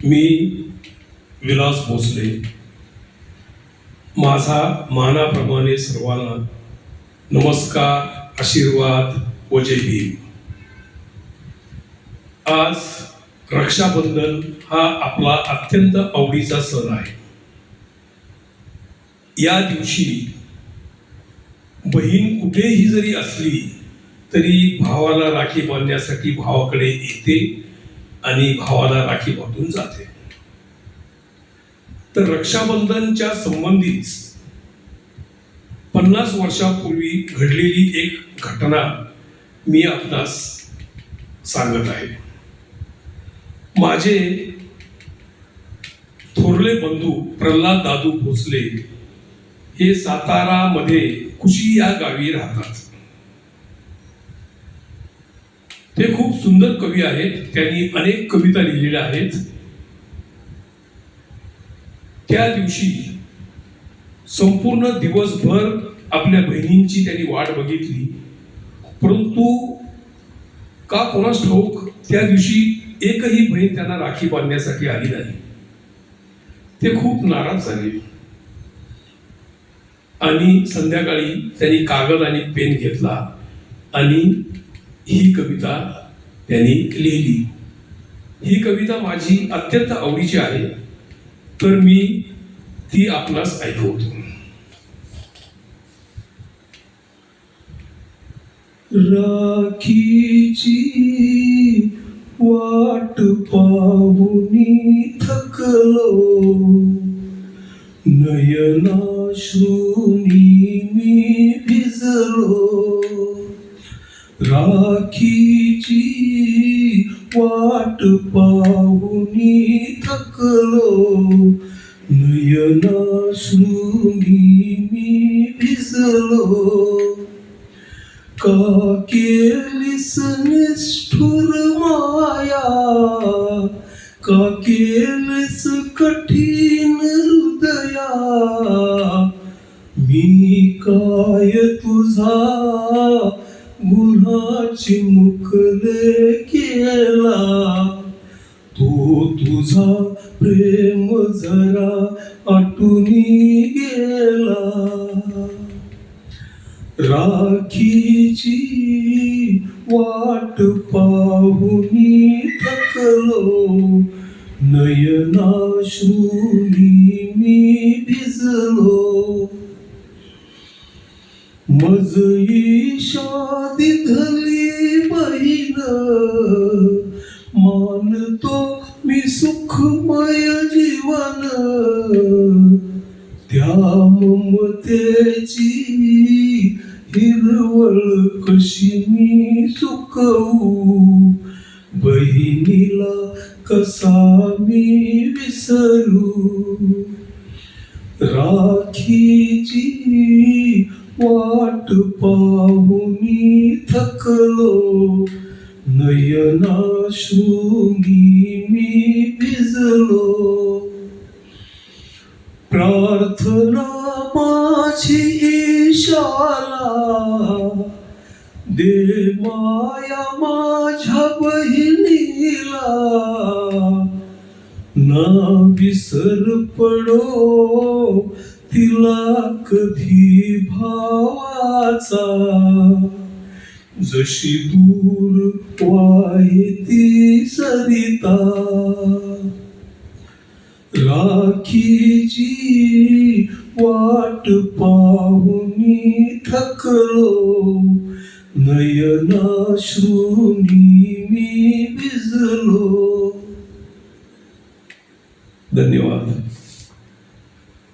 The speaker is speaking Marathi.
मी विलास भोसले. माझा मानाप्रमाणे सर्वांना नमस्कार, आशीर्वाद व जय भीम. आज रक्षाबंधन हा आपला अत्यंत आवडीचा सण आहे. या दिवशी बहीण कुठेही जरी असली तरी भावाला राखी बांधण्यासाठी भावाकडे येते आणि भावाला राखी बांधून जाते. तर रक्षाबंधनच्या संबंधित 50 वर्षापूर्वी घडलेली एक घटना मी आपणास सांगत आहे. माझे थोरले बंधू प्रल्हाद दादू भोसले हे सातारामध्ये कुशी या गावी राहतात. ते खूप सुंदर कवी आहेत. त्यांनी अनेक कविता लिहिलेल्या आहेत. त्या दिवशी संपूर्ण दिवसभर आपल्या बहिणींची त्यांनी वाट बघितली, परंतु का कोणास ठाऊक त्या दिवशी एकही बहीण त्यांना राखी बांधण्यासाठी आली नाही. ते खूप नाराज झाले आणि संध्याकाळी त्यांनी कागद आणि पेन घेतला आणि ही कविता त्यांनी लिहिली. ही कविता माझी अत्यंत आवडीची आहे, तर मी ती आपणास ऐकवतो. राखीची वाट पाहुनी थकलो, नयनाश्रूनी मी भिजलो. राखीची वाट पाहुनी थकलो, नयनाश्रूनी मी भिजलो. का केलीस निष्ठुर माया, का केलीस कठीण हृदया. मी काय तुझा गुन्हाची मुखले केला, तो तुझा प्रेम जरा आटूनी गेला. राखीची वाट पाहुनी थकलो, नयनाश्रूनी मी भिजलो. मज ईशादी धली बहीण, मानतो मी सुखमय जीवन. त्या ममतेची हिरवळ कशी मी सुकवू, बहिणीला कसा मी विसरू. राखीची वाट पाहुनी थकलो, नयनाश्रूनी मी भिजलो. प्रार्थना माझी ईशाला, दे माया माझ्या बहिणीला. ना विसर पडो तिला कधी भावाचा, जशी दूर वाहिती सरिता. राखीची वाट पाहुनी थकलो, नयनाश्रूनी मी भिजलो. धन्यवाद.